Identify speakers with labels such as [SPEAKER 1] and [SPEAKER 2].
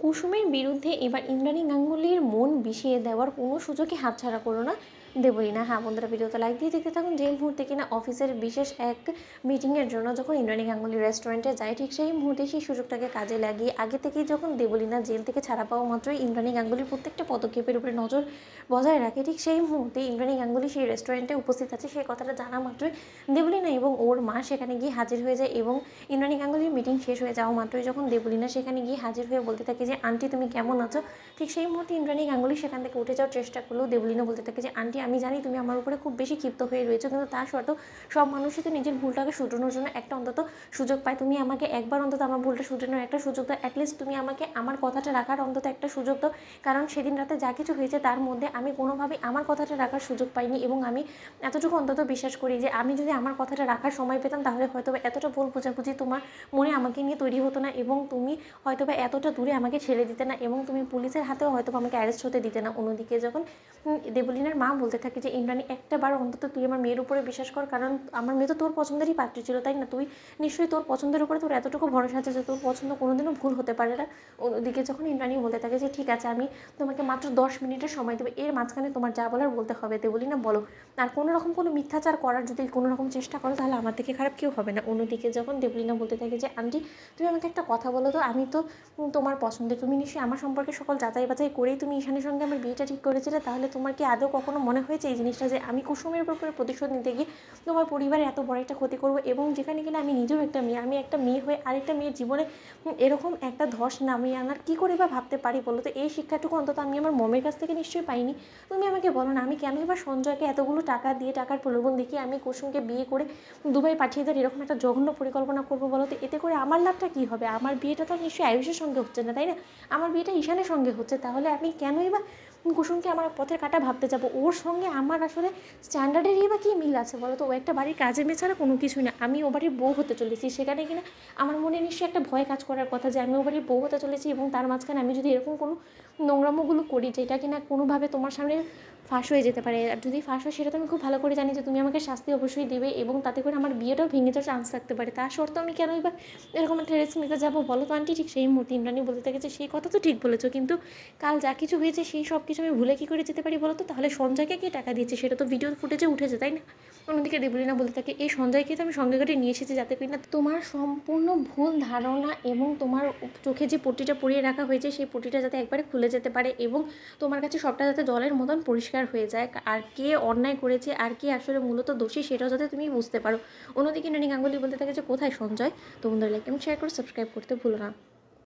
[SPEAKER 1] কুসুমের বিরুদ্ধে এবার ইন্দ্রাণী গাঙ্গুলির মন বিষিয়ে দেওয়ার কোনো সুযোগই হাতছাড়া করো না দেবলীনা। হ্যাঁ বন্ধুরা, ভিডিওতে লাইক দিয়ে দেখতে থাকুন। যে মুহূর্তে কিনা অফিসের বিশেষ এক মিটিংয়ের জন্য যখন ইন্দ্রাণী গাঙ্গুলি রেস্টুরেন্টে যায়, ঠিক সেই মুহূর্তে সেই সুযোগটাকে কাজে লাগিয়ে আগে থেকেই যখন দেবলীনা জেল থেকে ছাড়া পাওয়া মাত্রই ইন্দ্রাণী গাঙ্গুলির প্রত্যেকটা পদক্ষেপের উপরে নজর বজায় রাখে, ঠিক সেই মুহূর্তে ইন্দ্রাণী গাঙ্গুলি সেই রেস্টুরেন্টে উপস্থিত আছে সেই কথাটা জানা মাত্রই দেবলীনা এবং ওর মা সেখানে গিয়ে হাজির হয়ে যায়। এবং ইন্দ্রাণী গাঙ্গুলির মিটিং শেষ হয়ে যাওয়া মাত্রই যখন দেবলীনা সেখানে গিয়ে হাজির হয়ে বলতে থাকে যে আন্টি তুমি কেমন আছো, ঠিক সেই মুহূর্তে ইন্দ্রাণী গাঙ্গুলি সেখান থেকে উঠে যাওয়ার চেষ্টা করলেও দেবলীনা বলতে থাকে যে আন্টি আমি জানি তুমি আমার উপরে খুব বেশি ক্ষিপ্ত হয়ে রয়েছো, কিন্তু তা সত্ত্বেও সব মানুষই তো নিজের ভুলটাকে শুধরানোর জন্য একটা অন্তত সুযোগ পায়। তুমি আমাকে একবার অন্তত আমার ভুলটা শুধরানোর একটা সুযোগ দাও, অ্যাটলিস্ট তুমি আমাকে আমার কথাটা রাখার অন্তত একটা সুযোগ দাও। কারণ সেদিন রাতে যা কিছু হয়েছে তার মধ্যে আমি কোনোভাবেই আমার কথাটা রাখার সুযোগ পাইনি, এবং আমি এতটুকু অন্তত বিশ্বাস করি যে আমি যদি আমার কথাটা রাখার সময় পেতাম তাহলে হয়তো এতটা ভুল বোঝাবুঝি তোমার মনে আমাকে নিয়ে তৈরি হতো না, এবং তুমি হয়তো বা এতটা দূরে আমাকে ছেড়ে দিতে না, এবং তুমি পুলিশের হাতেও হয়তো আমাকে অ্যারেস্ট হতে দিতে না। অন্যদিকে যখন দেবলীনার মা বলতে থাকে যে ইন্দ্রাণী একটা বার অন্তত তুই আমার মেয়ের উপরে বিশ্বাস কর, কারণ আমার মেয়ে তো তোর পছন্দেরই পাত্রী ছিল, তাই না? তুই নিশ্চয়ই তোর পছন্দের উপরে তোর এতটুকু ভরসা আছে যে তোর পছন্দ কোনোদিনও ভুল হতে পারে না। অন্যদিকে যখন ইন্দ্রাণী বলতে থাকে যে ঠিক আছে আমি তোমাকে মাত্র 10 মিনিটের সময় দেবো, এর মাঝখানে তোমার যা বলার বলতে হবে। দেবলীনা বলো, আর কোনো রকম কোনো মিথ্যাচার করার যদি কোনো রকম চেষ্টা করো তাহলে আমার থেকে খারাপ কেউ হবে না। অন্যদিকে যখন দেবলীনা বলতে থাকে যে আন্টি তুমি আমাকে একটা কথা বলো তো, আমি তো তোমার পছন্দের, তুমি নিশ্চয়ই আমার সম্পর্কে সকল যাচাই বাছাই করেই তুমি ঈশানের সঙ্গে আমার বিয়েটা ঠিক করেছিলে, তাহলে তোমার কি আদৌ কখনো মনে হয়েছে এই জিনিসটা যে আমি কুসুমের উপরে প্রতিশোধ নিতে গিয়ে তোমার পরিবারে এত বড় একটা ক্ষতি করবো, এবং যেখানে কিনা আমি নিজেও একটা মেয়ে, আমি একটা মেয়ে হয়ে আরেকটা মেয়ের জীবনে এরকম একটা ধস নামিয়ে আনার কী করে বা ভাবতে পারি বলো তো? এই শিক্ষাটুকু অন্তত আমি আমার মমের কাছ থেকে নিশ্চয়ই পাইনি। তুমি আমাকে বলো না, আমি কেন এবার সঞ্জয়কে এতগুলো টাকা দিয়ে টাকার প্রলোভন দেখিয়ে আমি কুসুমকে বিয়ে করে দুবাই পাঠিয়ে দেওয়ার এরকম একটা জঘন্য পরিকল্পনা করবো বলো তো? এতে করে আমার লাভটা কী হবে? আমার বিয়েটা তো নিশ্চয়ই আয়ুষের সঙ্গে হচ্ছে না, তাই না? আমার বিয়েটা ঈশানের সঙ্গে হচ্ছে, তাহলে আমি কেনই বা কুসুমকে আমার পথের কাঁটা ভাবতে যাবো? ওর সঙ্গে আমার আসলে স্ট্যান্ডার্ডেরই বা কী মিল আছে বলো তো? ও একটা বাড়ির কাজের মেয়ে ছাড়া কোনো কিছুই না। আমি ও বাড়ির বউ হতে চলেছি, সেখানে কিনা আমার মনে নিশ্চয়ই একটা ভয় কাজ করার কথা যে আমি ও বাড়ির বউ হতে চলেছি, এবং তার মাঝখানে আমি যদি এরকম কোনো নোংরামোগুলো করি যেটা কিনা কোনোভাবে তোমার সামনে ফাঁস হয়ে যেতে পারে। আর যদি ফাঁস হয় সেটা তো আমি খুব ভালো করে জানি যে তুমি আমাকে শাস্তি অবশ্যই দেবে, এবং তাতে করে আমার বিয়েটাও ভেঙে যাওয়ার চান্স থাকতে পারে। তার সত্ত্বেও আমি কেনই বা এরকম একটা রিস্ক নিতে যাবো বলো তো আন্টি? ঠিক সেই মুহূর্তে ইন্দ্রাণী বলতে থাকে যে সেই কথা তো ঠিক বলেছো, কিন্তু কাল যা কিছু হয়েছে সেই সব কিছু আমি ভুলে কী করে যেতে পারি বলো তো? তাহলে সঞ্জয়কে কে টাকা দিয়েছে সেটা তো ভিডিও ফুটেজে উঠেছে, তাই না? অন্যদিকে দেবলীনা বলতে থাকে এই সঞ্জয়কে তো আমি সঙ্গে করে নিয়ে এসেছি যাতে করে না তোমার সম্পূর্ণ ভুল ধারণা এবং তোমার চোখে যে পট্টিটা পরিয়ে রাখা হয়েছে সেই পট্টিটা যাতে একবারে খুলে যেতে পারে, এবং তোমার কাছে সবটা যাতে জলের মতন পরিষ্কার হয়ে যায়, আর কে অন্যায় করেছে আর কে আসলে মূলত দোষী সেটাও যাতে তুমি বুঝতে পারো। অন্যদিকে ইন্দ্রাণী গাঙ্গুলি বলতে থাকে যে কোথায় সঞ্জয়? তো বন্ধুরা লাইক এবং শেয়ার করে সাবস্ক্রাইব করতে ভুলো না।